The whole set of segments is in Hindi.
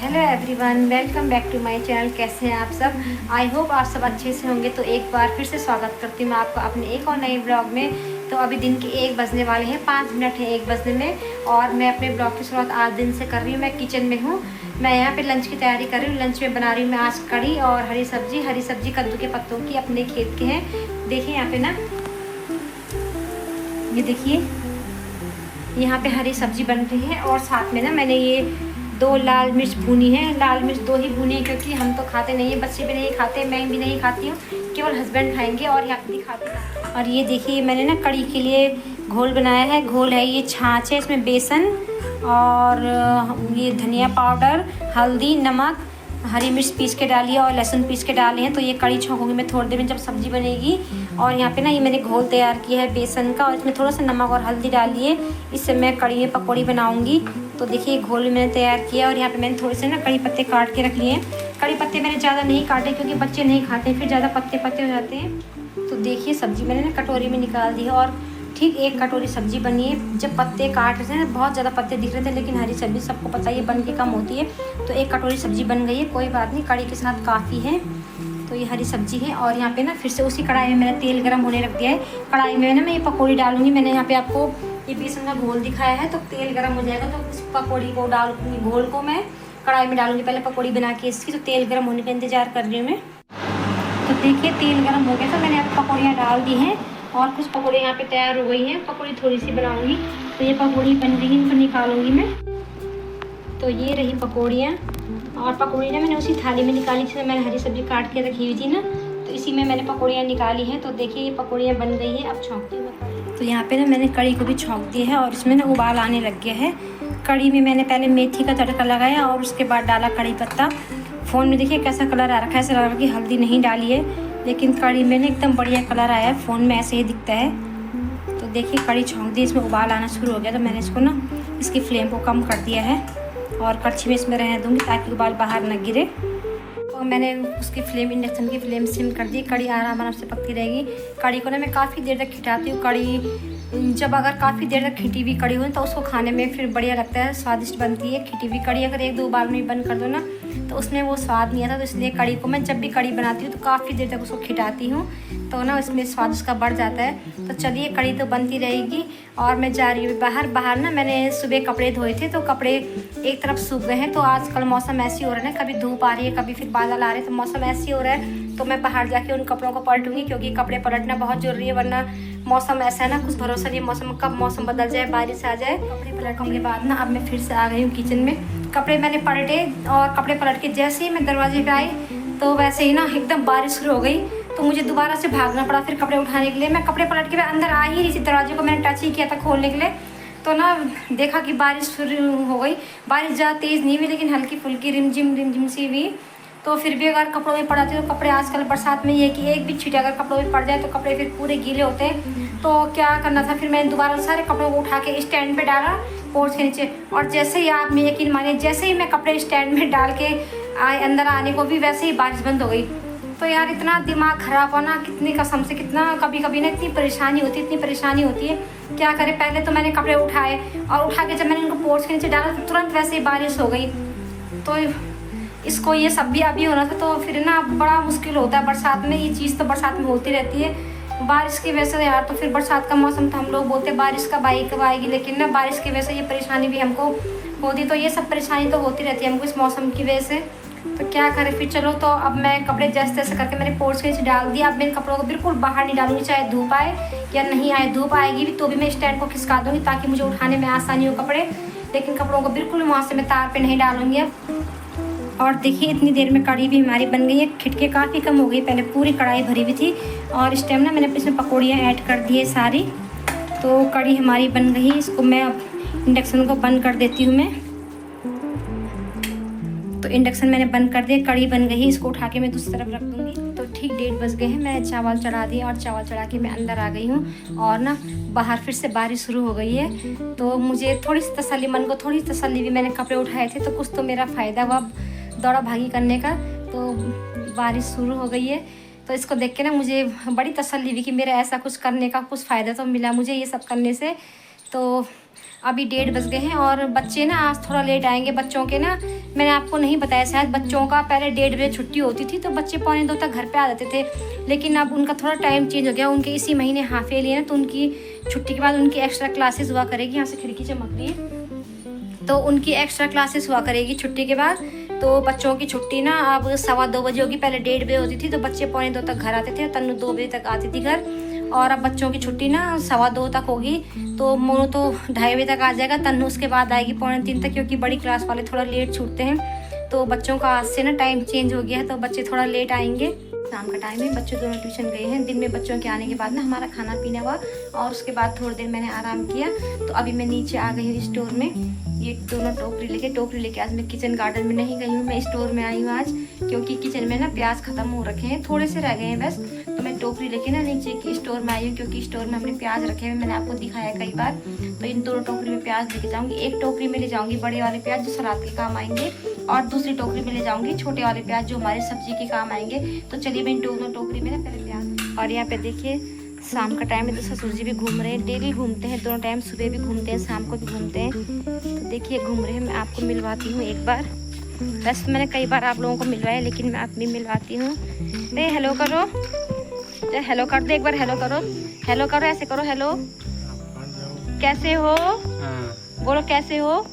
Hello everyone, welcome back to my channel. कैसे हैं आप सब? आई होप आप सब अच्छे से होंगे। तो एक बार फिर से स्वागत करती हूँ मैं आपका अपने एक और नए ब्लॉग में। तो अभी दिन के 1 बजने वाले हैं, 5 मिनट है 1 बजने में, और मैं अपने ब्लॉग की शुरुआत आज दिन से कर रही हूँ। मैं किचन में हूँ, मैं यहाँ पे लंच की तैयारी कर रही हूँ। लंच में बना रही हूँ मैं आज कढ़ी और हरी सब्जी कद्दू के पत्तों की, अपने खेत के हैं। देखिए यहाँ पे ना, ये देखिए यहाँ पे हरी सब्जी बन रही है, और साथ में ना मैंने ये 2 लाल मिर्च भूनी है। लाल मिर्च 2 ही भूनी है क्योंकि हम तो खाते नहीं है, बच्चे भी नहीं खाते, मैं भी नहीं खाती हूँ, केवल हस्बैंड खाएंगे और यहाँ पे खाते हैं। और ये देखिए मैंने ना कढ़ी के लिए घोल बनाया है। घोल है ये छाछ है, इसमें बेसन और ये धनिया पाउडर, हल्दी, नमक, हरी मिर्च पीस के डाली है और लहसुन पीस के डाले हैं। तो ये कढ़ी छौंकूंगी मैं थोड़ी देर में जब सब्ज़ी बनेगी। और यहाँ पे ना ये मैंने घोल तैयार किया है बेसन का, और इसमें थोड़ा सा नमक और हल्दी डाली है। इससे मैं कढ़ी में पकौड़ी बनाऊंगी। तो देखिए घोल भी मैंने तैयार किया, और यहाँ पे मैंने थोड़े से ना कढ़ी पत्ते काट के रख लिए हैं। कढ़ी पत्ते मैंने ज़्यादा नहीं काटे क्योंकि बच्चे नहीं खाते, फिर ज़्यादा पत्ते पत्ते हो जाते हैं। तो देखिए सब्ज़ी मैंने ना कटोरी में निकाल दी है, और ठीक 1 कटोरी सब्ज़ी बनी है। जब पत्ते काट रहे थे ना, बहुत ज़्यादा पत्ते दिख रहे थे, लेकिन हरी सब्ज़ी सबको पता ही है बन के कम होती है। तो 1 कटोरी सब्ज़ी बन गई है, कोई बात नहीं, कढ़ी के साथ काफ़ी है। तो ये हरी सब्ज़ी है, और यहाँ पे ना फिर से उसी कढ़ाई में मैंने तेल गर्म होने रख दिया है। कढ़ाई में ना मैं ये पकौड़ी डालूंगी। मैंने यहाँ पे आपको ये बेसन का घोल दिखाया है। तो तेल गर्म हो जाएगा तो इस पकौड़ी को डालूंगी, घोल को मैं कढ़ाई में डालूंगी। पहले पकौड़ी बना के इसकी, तो तेल गर्म होने का इंतज़ार कर रही हूँ मैं। तो देखिए तेल गर्म हो गया, तो मैंने अब पकौड़ियाँ डाल दी हैं, और कुछ पकौड़े यहाँ पे तैयार हो गई हैं। पकौड़ी थोड़ी सी बनाऊंगी, तो ये पकौड़ी बन गई, इनको निकालूंगी मैं। तो ये रही पकौड़ियाँ, और पकौड़ी ना मैंने उसी थाली में निकाली जिसमें मैंने हरी सब्जी काट के रखी हुई थी ना, तो इसी में मैंने पकौड़ियाँ निकाली हैं। तो देखिए ये पकौड़ियाँ बन गई हैं। अब छौंकती हूँ। तो यहाँ पे ना मैंने कढ़ी को भी छौंक दिया है, और इसमें ना उबाल आने लग गया है। कढ़ी में मैंने पहले मेथी का तड़का लगाया, और उसके बाद डाला कढ़ी पत्ता। फ़ोन में देखिए कैसा कलर आ रखा है, ऐसा लग रहा है कि हल्दी नहीं डाली है, लेकिन कढ़ी में ना एकदम बढ़िया कलर आया है। फ़ोन में ऐसे ही दिखता है। तो देखिए कढ़ी छौंक दी, इसमें उबाल आना शुरू हो गया, तो मैंने इसको ना इसकी फ्लेम को कम कर दिया है, और कड़छी में इसमें रहने दूँगी ताकि उबाल बाहर न गिरे। और मैंने उसकी फ्लेम, इंडक्शन की फ्लेम सिम कर दी। कढ़ी आराम से पकती रहेगी। कढ़ी को ना मैं काफ़ी देर तक खिटाती हूँ। कढ़ी जब अगर काफ़ी देर तक खिटी हुई कढ़ी हो तो उसको खाने में फिर बढ़िया लगता है, स्वादिष्ट बनती है। खिटी हुई कढ़ी अगर 1-2 बार में बंद कर दो ना, तो उसमें वो स्वाद नहीं आता। तो इसलिए कढ़ी को मैं जब भी कढ़ी बनाती हूँ तो काफ़ी देर तक उसको खिटाती हूँ, तो ना इसमें स्वाद उसका बढ़ जाता है। तो चलिए कढ़ी तो बनती रहेगी, और मैं जा रही हूँ बाहर ना मैंने सुबह कपड़े धोए थे, तो कपड़े एक तरफ सूख गए हैं। तो आजकल मौसम ऐसी हो रहा है ना, कभी धूप आ रही है, कभी फिर बादल आ रहे हैं, तो मौसम ऐसी हो रहा है। तो मैं बाहर जाके उन कपड़ों को पलटूंगी, क्योंकि कपड़े पलटना बहुत ज़रूरी है, वरना मौसम ऐसा है ना, कुछ भरोसा नहीं मौसम, कब मौसम बदल जाए, बारिश आ जाए। कपड़े पलटने के बाद ना अब मैं फिर से आ गई हूँ किचन में। कपड़े मैंने पलटे, और कपड़े पलट के जैसे ही मैं दरवाजे पे आई तो वैसे ही ना एकदम बारिश शुरू हो गई। तो मुझे दोबारा से भागना पड़ा फिर कपड़े उठाने के लिए। मैं कपड़े पलट के अंदर आ ही रही थी, दरवाजे को मैंने टच ही किया था खोलने के लिए, तो ना देखा कि बारिश शुरू हो गई। बारिश ज़्यादा तेज़ नहीं हुई, लेकिन हल्की फुल्की रिमझिम सी हुई। तो फिर भी अगर कपड़ों में पड़ जाती है, तो कपड़े आजकल बरसात में ये है कि एक भी छींटे अगर कपड़ों में पड़ जाए तो कपड़े फिर पूरे गीले होते हैं। तो क्या करना था, फिर मैंने दोबारा सारे कपड़ों को उठा के स्टैंड पे डाला पोर्च के नीचे। और जैसे ही, आप में यकीन मानिए, जैसे ही मैं कपड़े स्टैंड में डाल के आए अंदर आने को भी, वैसे ही बारिश बंद हो गई। तो यार इतना दिमाग ख़राब होना, कितनी कसम से, कितना कभी कभी ना इतनी परेशानी होती है। क्या करें, पहले तो मैंने कपड़े उठाए, और उठा के जब मैंने इनको पोर्च के नीचे डाला तो तुरंत वैसे ही बारिश हो गई। तो इसको ये सब भी अभी होना था, तो फिर ना बड़ा मुश्किल होता है बरसात में। ये चीज़ तो बरसात में होती रहती है बारिश की वजह से यार। तो फिर बरसात का मौसम, तो हम लोग बोलते हैं बारिश कब आएगी, लेकिन ना बारिश की वजह से ये परेशानी भी हमको होती। तो ये सब परेशानी तो होती रहती है हमको इस मौसम की वजह से। तो क्या करें फिर, चलो। तो अब मैं कपड़े जैसे तैसे करके मैंने पोर्च के नीचे डाल दिया। अब मैं कपड़ों को बिल्कुल बाहर नहीं डालूंगी, चाहे धूप आए या नहीं आए। धूप आएगी भी तो भी मैं स्टैंड को खिसका दूँगी ताकि मुझे उठाने में आसानी हो कपड़े, लेकिन कपड़ों को बिल्कुल वहाँ से मैं तार पर नहीं डालूँगी अब। और देखिए इतनी देर में कढ़ी भी हमारी बन गई है। खिटके काफ़ी कम हो गई, पहले पूरी कढ़ाई भरी हुई थी, और इस टाइम ना मैंने इसमें पकौड़ियाँ ऐड कर दी है सारी। तो कढ़ी हमारी बन गई। इसको मैं अब इंडक्शन को बंद कर देती हूँ मैं। तो इंडक्शन मैंने बंद कर दिया, कढ़ी बन गई। इसको उठा के मैं दूसरी तरफ रख दूँगी। तो ठीक 1:30 बज गए हैं। मैं चावल चढ़ा दिए, और चावल चढ़ा के मैं अंदर आ गई हूँ, और ना बाहर फिर से बारिश शुरू हो गई है। तो मुझे थोड़ी सी तसल्ली, मन को थोड़ी तसल्ली भी, मैंने कपड़े उठाए थे तो कुछ तो मेरा फ़ायदा हुआ दौड़ा भागी करने का। तो बारिश शुरू हो गई है, तो इसको देख के ना मुझे बड़ी तसल्ली हुई कि मेरा ऐसा कुछ करने का कुछ फ़ायदा तो मिला मुझे ये सब करने से। तो अभी 1:30 बज गए हैं और बच्चे ना आज थोड़ा लेट आएंगे। बच्चों के ना मैंने आपको नहीं बताया शायद, बच्चों का पहले 1:30 बजे छुट्टी होती थी तो बच्चे 1:45 तक घर पे आ जाते थे, लेकिन अब उनका थोड़ा टाइम चेंज हो गया। उनके इसी महीने हाफ ईयरली है ना, तो उनकी छुट्टी के बाद उनकी एक्स्ट्रा क्लासेस हुआ करेगी। यहाँ से खिड़की चमक रही है, तो उनकी एक्स्ट्रा क्लासेस हुआ करेगी छुट्टी के बाद। तो बच्चों की छुट्टी ना अब 2:15 बजे होगी, पहले 1:30 बजे होती थी तो बच्चे 1:45 तक घर आते थे, तन्नू 2 बजे तक आती थी घर। और अब बच्चों की छुट्टी ना 2:15 तक होगी, तो मोनू तो 2:30 बजे तक आ जाएगा, तन्नू उसके बाद आएगी 2:45 तक, क्योंकि बड़ी क्लास वाले थोड़ा लेट छूटते हैं। तो बच्चों का आज से ना टाइम चेंज हो गया है, तो बच्चे थोड़ा लेट आएंगे। शाम का टाइम है, बच्चे दोनों ट्यूशन गए हैं। दिन में बच्चों के आने के बाद ना हमारा खाना पीना हुआ और उसके बाद थोड़ी देर मैंने आराम किया। तो अभी मैं नीचे आ गई हूँ स्टोर में, ये दोनों टोकरी लेके आज मैं किचन गार्डन में नहीं गई हूँ, मैं स्टोर में आई हूँ आज, क्योंकि किचन में ना प्याज खत्म हो रखे हैं, थोड़े से रह गए हैं बस। तो मैं टोकरी लेके ना नीचे की स्टोर में आई हूँ, क्योंकि स्टोर में हमने प्याज रखे हुए, मैंने आपको दिखाया कई बार। तो इन दोनों टोकरी में प्याज लेके जाऊँगी। एक टोकरी में ले जाऊँगी बड़े वाले प्याज जो सलाद के काम आएंगे, और दूसरी टोकरी में ले जाऊँगी छोटे वाले प्याज जो हमारे सब्जी के काम आएंगे। तो चलिए मैं इन दोनों टोकरी में ना पहले प्याज। और यहाँ पे देखिए शाम का टाइम है, तो ससुर जी भी घूम रहे हैं, डेली घूमते हैं दोनों टाइम, सुबह भी घूमते हैं शाम को भी घूमते हैं। तो देखिए घूम रहे हैं, मैं आपको मिलवाती हूँ एक बार। वैसे मैंने कई बार आप लोगों को मिलवाया, लेकिन मैं आप भी मिलवाती हूँ। अरे हेलो करो, हेलो कर दो एक बार, हेलो करो, हेलो करो, ऐसे करो, हेलो कैसे हो, बोलो कैसे हो।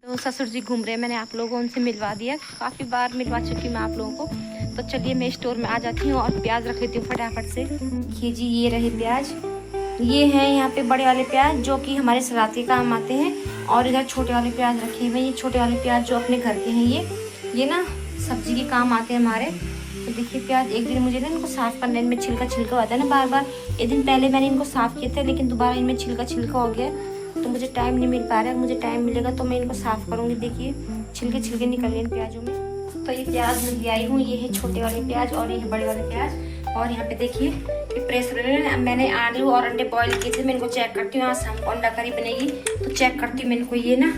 तो ससुर जी घूम रहे हैं, मैंने आप लोगों को उनसे मिलवा दिया, काफ़ी बार मिलवा चुकी मैं आप लोगों को। तो चलिए मैं स्टोर में आ जाती हूँ और प्याज रख लेती हूँ फटाफट से। देखिए जी ये रहे प्याज, ये हैं यहाँ पे बड़े वाले प्याज जो कि हमारे सलाद के काम आते हैं, और इधर छोटे वाले प्याज रखे हुए हैं। ये छोटे वाले प्याज जो अपने घर के हैं, ये ना सब्जी के काम आते हैं हमारे। तो देखिए प्याज, एक दिन मुझे ना इनको साफ़ करने में छिलका होता है ना बार बार, एक दिन पहले मैंने इनको साफ़ किए थे, लेकिन दोबारा इनमें छिलका हो गया, तो मुझे टाइम नहीं मिल पा रहा है। मुझे टाइम मिलेगा तो मैं इनको साफ़ करूँगी। देखिए छिलके निकल रहे हैं प्याजों में। तो ये प्याज मैं ले आई हूँ, ये है छोटे वाले प्याज और ये है बड़े वाले प्याज। और यहाँ पे देखिए प्रेशर में मैंने आलू और अंडे बॉईल किए थे, मैं इनको चेक करती हूँ। आज शाम को अंडा करी बनेगी तो चेक करती हूँ मैं इनको, ये ना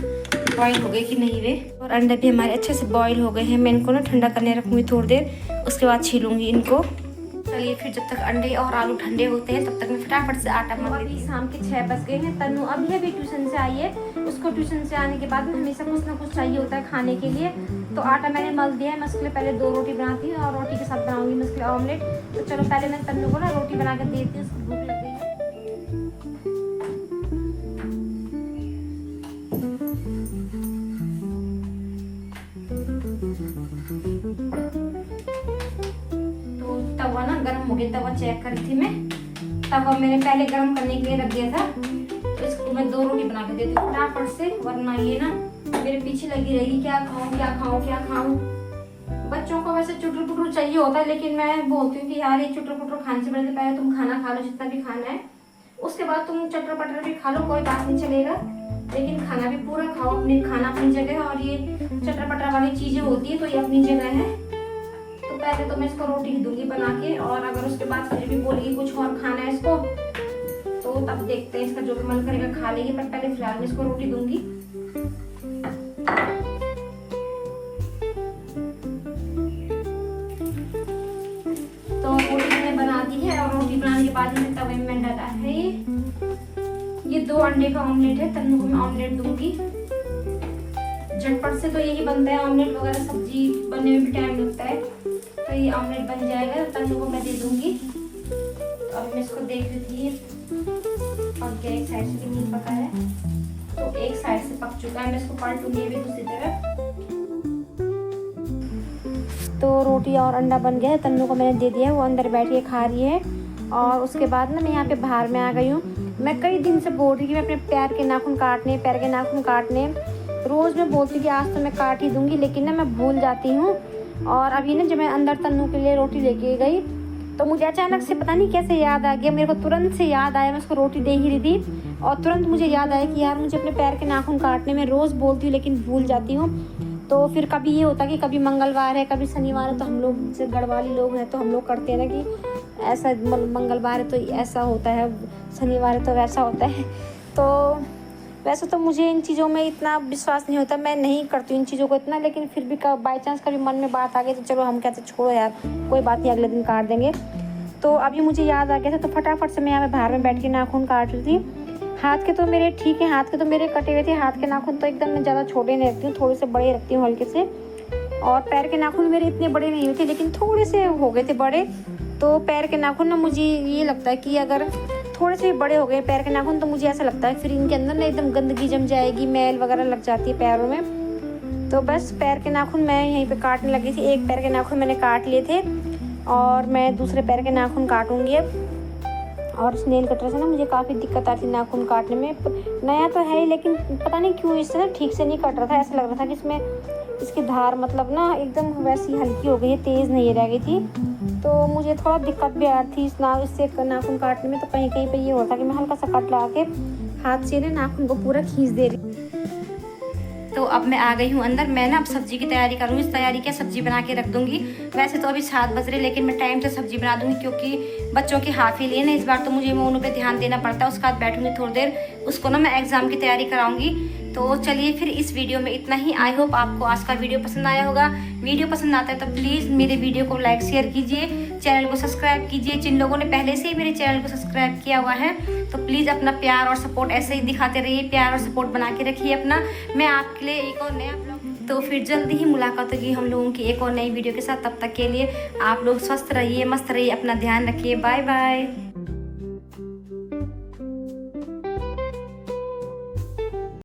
बॉईल हो गए कि नहीं वे। और अंडे भी हमारे अच्छे से बॉईल हो गए हैं। मैं इनको ना ठंडा करने रखूँगी थोड़ी देर, उसके बाद छीलूँगी इनको। चलिए फिर जब तक अंडे और आलू ठंडे होते हैं तब तक मैं फटाफट से आटा मल लेती हूँ। शाम के 6 बज गए हैं। तन्नू अभी ट्यूशन से आई है, उसको ट्यूशन से आने के बाद हमेशा कुछ ना कुछ चाहिए होता है खाने के लिए। तो आटा मैंने मल दिया है, मैं उसके लिए पहले 2 रोटी बनाती हूँ और रोटी के साथ बनाऊंगी मैं उसके लिए ऑमलेट। तो चलो पहले मैं तन्नू को ना रोटी बना कर देती हूँ, उसको भूख लग गई है। तवा ना गर्म हो गया, तवा चेक करी थी मैं, तवा मैंने पहले गर्म करने के लिए रख दिया था। तो इसको मैं 2 रोटी बना के देती हूँ फटाफट से, वरना ये ना मेरे पीछे लगी रहेगी क्या खाऊं। बच्चों को वैसे चुटर पुटर चाहिए होता है, लेकिन मैं बोलती हूँ कि यार ये चुटर पुटर खाने से पहले तुम खाना खा लो जितना भी खाना है, उसके बाद तुम चटर पटर भी खा लो, कोई बात नहीं चलेगा, लेकिन खाना भी पूरा खाओ। खाना अपनी जगह, और ये चटर पटर वाली चीजें होती है तो ये अपनी जगह है। पहले तो मैं इसको रोटी दूंगी बना के, और अगर उसके बाद फिर भी बोलेगी कुछ और खाना है इसको, तो तब देखते हैं, इसका जो भी मन करेगा खा लेगी, पर पहले फिलहाल मैं इसको रोटी दूंगी। तो रोटी मैंने बना दी है, और रोटी बनाने के बाद मैंने तवे में डाला है ये 2 अंडे का ऑमलेट है। तन्नू को मैं ऑमलेट दूंगी, झटपट से तो यही बनता है, ऑमलेट वगैरह सब्जी बनने में भी टाइम लगता है, तो ये ऑमलेट बन जाएगा। तन्नू को मैं दे दूंगी। तो अब मैं इसको देख रही थी और क्या एक साइड से भी नहीं पका है, तो एक साइड से पक चुका है, मैं इसको पलटूंगी अभी दूसरी तरफ। तो रोटी और अंडा बन गया है, तन्नू को मैंने दे दिया है, वो अंदर बैठ के खा रही है। और उसके बाद ना मैं यहाँ पे बाहर में आ गई हूँ। मैं कई दिन से बोल रही कि मैं अपने पैर के नाखून काटने, रोज़ मैं बोलती कि आज तो मैं काट ही दूँगी, लेकिन ना मैं भूल जाती हूँ। और अभी ना जब मैं अंदर तन्नू के लिए रोटी लेके गई तो मुझे अचानक से पता नहीं कैसे याद आ गया, मेरे को तुरंत से याद आया, मैं उसको रोटी दे ही रही थी और तुरंत मुझे याद आया कि यार मुझे अपने पैर के नाखून काटने में, रोज़ बोलती हूँ लेकिन भूल जाती हूँ। तो फिर कभी ये होता कि कभी मंगलवार है कभी शनिवार है, तो हम लोग जैसे गढ़वाली लोग हैं तो हम लोग करते हैं ना कि ऐसा मंगलवार है तो ऐसा होता है, शनिवार है तो वैसा होता है। तो वैसे तो मुझे इन चीज़ों में इतना विश्वास नहीं होता, मैं नहीं करती इन चीज़ों को इतना, लेकिन फिर भी बाई चांस कभी मन में बात आ गई तो चलो हम कहते छोड़ो यार कोई बात नहीं, अगले दिन काट देंगे। तो अभी मुझे याद आ गया था, तो फटाफट से मैं यहाँ पे बाहर में बैठ के नाखून काट रही थी। हाथ के तो मेरे ठीक है, हाथ के तो मेरे कटे हुए थे। हाथ के नाखून तो एकदम मैं ज़्यादा छोटे नहीं रखती हूँ, थोड़े से बड़े रखती हूँ हल्के से। और पैर के नाखून मेरे इतने बड़े नहीं होते, लेकिन थोड़े से हो गए थे बड़े। तो पैर के नाखून ना मुझे ये लगता है कि अगर थोड़े से बड़े हो गए पैर के नाखून, तो मुझे ऐसा लगता है फिर इनके अंदर ना एकदम गंदगी जम जाएगी, मैल वगैरह लग जाती है पैरों में। तो बस पैर के नाखून मैं यहीं पे काटने लगी थी। एक पैर के नाखून मैंने काट लिए थे और मैं दूसरे पैर के नाखून काटूंगी अब। और इस नेल कटर से ना मुझे काफ़ी दिक्कत आती नाखून काटने में। नया तो है ही, लेकिन पता नहीं क्यों इससे ना ठीक से नहीं कट रहा था। ऐसा लग रहा था कि इसमें इसकी धार मतलब ना एकदम वैसी हल्की हो गई है, तेज़ नहीं रह गई थी। तो मुझे थोड़ा दिक्कत भी आ रही थी इससे नाखून काटने में। तो कहीं कहीं पे ये होता कि मैं हल्का सा कट लगा के हाथ से ना नाखून को पूरा खींच दे रही। तो अब मैं आ गई हूँ अंदर। मैं ना अब सब्जी की तैयारी करूँगी। तैयारी क्या, सब्जी बना के रख दूँगी। वैसे तो अभी 7 बज रहे, लेकिन मैं टाइम से सब्जी बना दूँगी क्योंकि बच्चों की हाफ ही लिए ना इस बार, तो मुझे मोनू पे ध्यान देना पड़ता है। उसके बाद बैठूँगी थोड़ी देर, उसको ना मैं एग्ज़ाम की तैयारी कराऊँगी। तो चलिए फिर इस वीडियो में इतना ही। आई होप आपको आज का वीडियो पसंद आया होगा। वीडियो पसंद आता है तो प्लीज़ मेरे वीडियो को लाइक शेयर कीजिए, चैनल को सब्सक्राइब कीजिए। जिन लोगों ने पहले से ही मेरे चैनल को सब्सक्राइब किया हुआ है तो प्लीज़ अपना प्यार और सपोर्ट ऐसे ही दिखाते रहिए। प्यार और सपोर्ट बना के रखिए अपना। मैं आपके लिए एक और नया ब्लॉग, तो फिर जल्दी ही मुलाकात होगी हम लोगों की एक और नई वीडियो के साथ। तब तक के लिए आप लोग स्वस्थ रहिए, मस्त रहिए, अपना ध्यान रखिए। Bye bye.